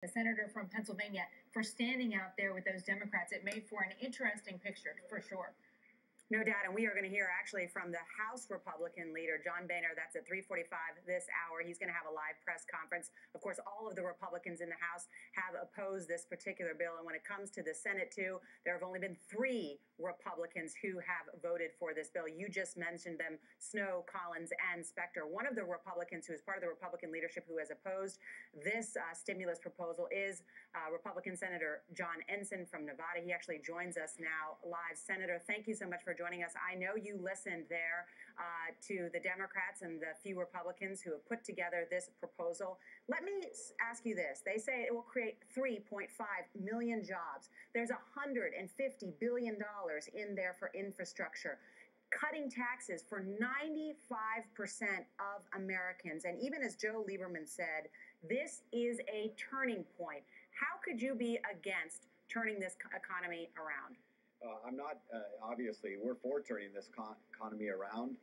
the senator from Pennsylvania, for standing out there with those Democrats. It made for an interesting picture, for sure. No doubt, and we are going to hear actually from the House Republican leader, John Boehner. That's at 3:45 this hour. He's going to have a live press conference. Of course, all of the Republicans in the House have opposed this particular bill, and when it comes to the Senate, too, there have only been 3 Republicans who have voted for this bill. You just mentioned them, Snowe, Collins, and Specter. One of the Republicans who is part of the Republican leadership who has opposed this stimulus proposal is Republican Senator John Ensign from Nevada. He actually joins us now live. Senator, thank you so much for joining us. I know you listened there to the Democrats and the few Republicans who have put together this proposal. Let me ask you this. They say it will create 3.5 million jobs. There's $150 billion in there for infrastructure, cutting taxes for 95% of Americans. And even as Joe Lieberman said, this is a turning point. How could you be against turning this economy around? I'm not, obviously, we're for turning this economy around.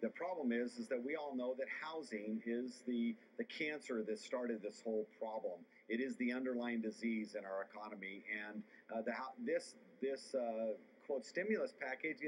The problem is that we all know that housing is the cancer that started this whole problem. It is the underlying disease in our economy. And this quote, stimulus package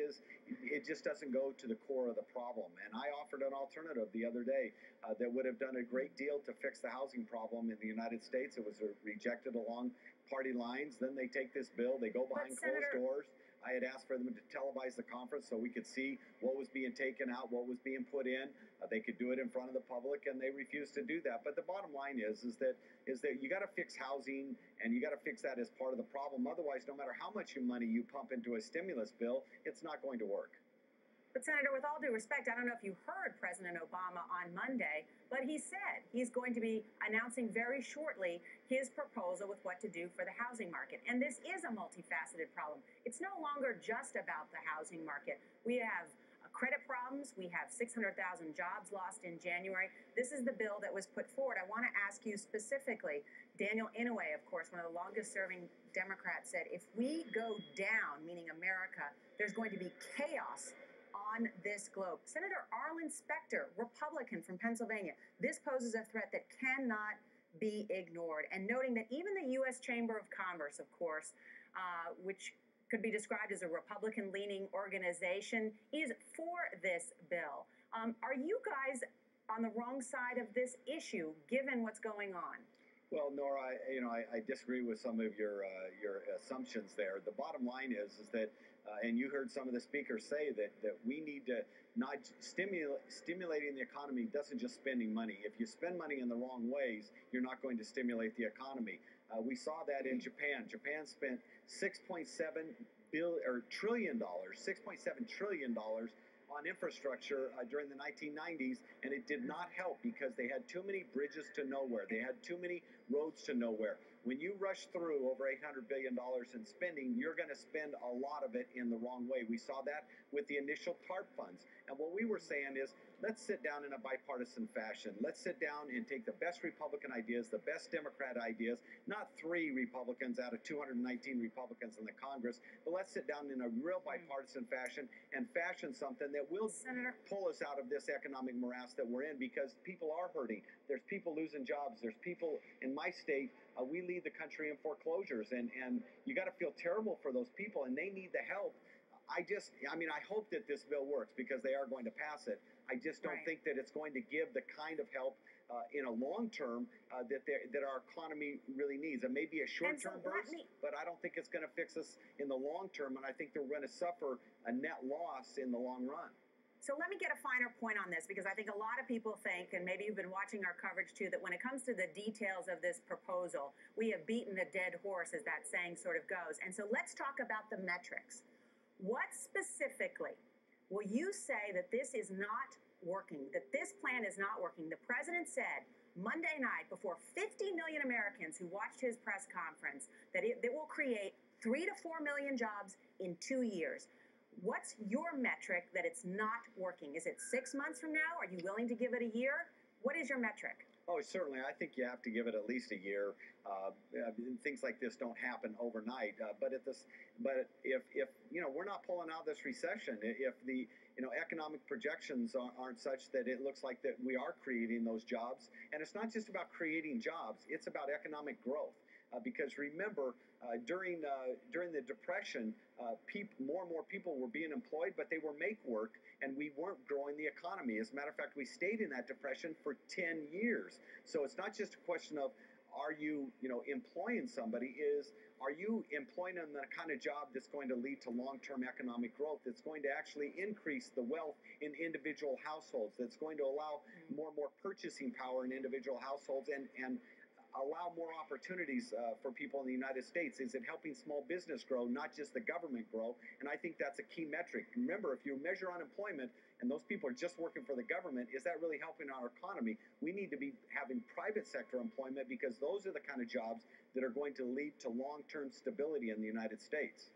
it just doesn't go to the core of the problem. And I offered an alternative the other day that would have done a great deal to fix the housing problem in the United States. It was rejected along party lines. Then they take this bill, they go behind closed doors. I had asked for them to televise the conference so we could see what was being taken out, what was being put in. They could do it in front of the public, and they refused to do that. But the bottom line is that you got to fix housing, and you got to fix that as part of the problem. Otherwise, no matter how much money you pump into a stimulus bill, it's not going to work. But, Senator, with all due respect, I don't know if you heard President Obama on Monday, but he said he's going to be announcing very shortly his proposal with what to do for the housing market. And this is a multifaceted problem. It's no longer just about the housing market. We have credit problems. We have 600,000 jobs lost in January. This is the bill that was put forward. I want to ask you specifically, Daniel Inouye, of course, one of the longest-serving Democrats, said if we go down, meaning America, there's going to be chaos on this globe. Senator Arlen Specter, Republican from Pennsylvania, this poses a threat that cannot be ignored. And noting that even the U.S. Chamber of Commerce, of course, which could be described as a Republican-leaning organization, is for this bill. Are you guys on the wrong side of this issue, given what's going on? Well, Norah, I disagree with some of your assumptions there. The bottom line is that, and you heard some of the speakers say that we need to not stimulating the economy doesn't just spending money. If you spend money in the wrong ways, you're not going to stimulate the economy. We saw that in Japan. Japan spent $6.7 trillion on infrastructure during the 1990s, and it did not help because they had too many bridges to nowhere. They had too many roads to nowhere. When you rush through over $800 billion in spending, you're going to spend a lot of it in the wrong way. We saw that with the initial TARP funds. And what we were saying is, let's sit down in a bipartisan fashion. Let's sit down and take the best Republican ideas, the best Democrat ideas, not 3 Republicans out of 219 Republicans in the Congress, but let's sit down in a real bipartisan fashion and fashion something that will pull us out of this economic morass that we're in, because people are hurting. There's people losing jobs. There's people in my state, we lead the country in foreclosures, and you got to feel terrible for those people, and they need the help. I hope that this bill works because they are going to pass it. I just don't think that it's going to give the kind of help in a long term that our economy really needs. It may be a short-term burst, but I don't think it's going to fix us in the long term, and I think they're going to suffer a net loss in the long run. So let me get a finer point on this, because I think a lot of people think, and maybe you've been watching our coverage too, that when it comes to the details of this proposal, we have beaten a dead horse, as that saying sort of goes. And so let's talk about the metrics. What specifically will you say that this is not working, that this plan is not working? The president said Monday night before 50 million Americans who watched his press conference that it will create 3 to 4 million jobs in 2 years. What's your metric that it's not working? Is it 6 months from now? Are you willing to give it a year? What is your metric? Oh, certainly. I think you have to give it at least a year. Things like this don't happen overnight. But if we're not pulling out this recession, if economic projections aren't such that it looks like that we are creating those jobs. And it's not just about creating jobs; it's about economic growth. Because remember, during the Depression, more and more people were being employed, but they were make work, and we weren't growing the economy. As a matter of fact, we stayed in that depression for 10 years. So it's not just a question of are you employing somebody, are you employing them in the kind of job that's going to lead to long-term economic growth, that's going to actually increase the wealth in individual households, that's going to allow more and more purchasing power in individual households, and allow more opportunities for people in the United States? Is it helping small business grow, not just the government grow? And I think that's a key metric. Remember, if you measure unemployment and those people are just working for the government, is that really helping our economy? We need to be having private sector employment, because those are the kind of jobs that are going to lead to long-term stability in the United States.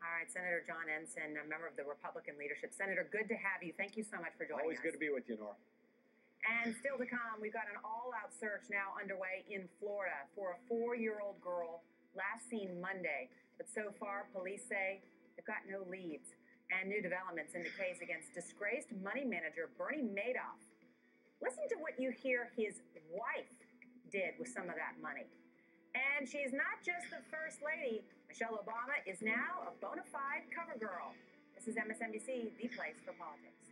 All right, Senator John Ensign, a member of the Republican leadership. Senator, good to have you. Thank you so much for joining us. Always good to be with you, Norah. And still to come, we've got an all-out search now underway in Florida for a 4-year-old girl last seen Monday. But so far, police say they've got no leads. And new developments in the case against disgraced money manager Bernie Madoff. Listen to what you hear his wife did with some of that money. And she's not just the First Lady. Michelle Obama is now a bona fide cover girl. This is MSNBC, the place for politics.